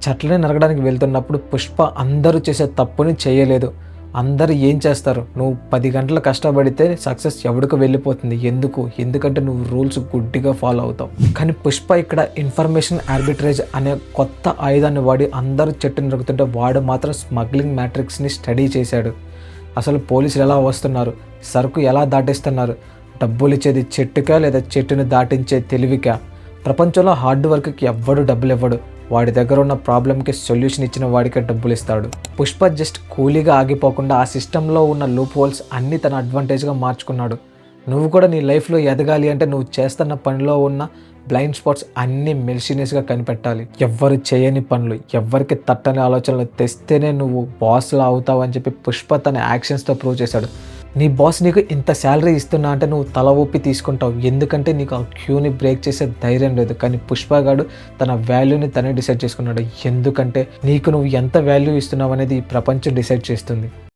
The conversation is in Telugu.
చెట్లని నరకడానికి వెళ్తున్నప్పుడు పుష్ప అందరూ చేసే తప్పుని చేయలేదు. అందరూ ఏం చేస్తారు, నువ్వు 10 గంటలు కష్టపడితే సక్సెస్ ఎవడికి వెళ్ళిపోతుంది. ఎందుకంటే నువ్వు రూల్స్ గుడ్డిగా ఫాలో అవుతావు. కానీ పుష్ప ఇక్కడ ఇన్ఫర్మేషన్ ఆర్బిట్రేజ్ అనే కొత్త ఆయుధాన్ని వాడి అందరూ చెట్టు నరుకుతుంటే వాడు మాత్రం స్మగ్లింగ్ మ్యాట్రిక్స్ని స్టడీ చేశాడు. అసలు పోలీసులు ఎలా వస్తున్నారు, సరుకు ఎలా దాటిస్తున్నారు, డబ్బులు ఇచ్చేది చెట్టుకా లేదా చెట్టుని దాటించే తెలివికా? ప్రపంచంలో హార్డ్ వర్క్కి ఎవ్వడు డబ్బులు ఇవ్వడు, వాడి దగ్గర ఉన్న ప్రాబ్లంకి సొల్యూషన్ ఇచ్చిన వాడికే డబ్బులు ఇస్తాడు. పుష్ప జస్ట్ కూలీగా ఆగిపోకుండా ఆ సిస్టంలో ఉన్న లూప్ హోల్స్ అన్నీ తన అడ్వాంటేజ్గా మార్చుకున్నాడు. నువ్వు కూడా నీ లైఫ్లో ఎదగాలి అంటే నువ్వు చేస్తున్న పనిలో ఉన్న బ్లైండ్ స్పాట్స్ అన్నీ మెల్షినియస్గా కనిపెట్టాలి. ఎవ్వరు చేయని పనులు, ఎవ్వరికి తట్టని ఆలోచనలు తెస్తేనే నువ్వు బాస్లా అవుతావు అని చెప్పి పుష్ప తన యాక్షన్స్తో ప్రూవ్ చేశాడు. నీ బాస్ నీకు ఇంత శాలరీ ఇస్తున్నా అంటే నువ్వు తల ఊపి తీసుకుంటావు, ఎందుకంటే నీకు ఆ క్యూని బ్రేక్ చేసే ధైర్యం లేదు. కానీ పుష్ప గాడు తన వాల్యూని తనే డిసైడ్ చేసుకున్నాడు. ఎందుకంటే నీకు నువ్వు ఎంత వాల్యూ ఇస్తున్నావు అనేది ఈ ప్రపంచం డిసైడ్ చేస్తుంది.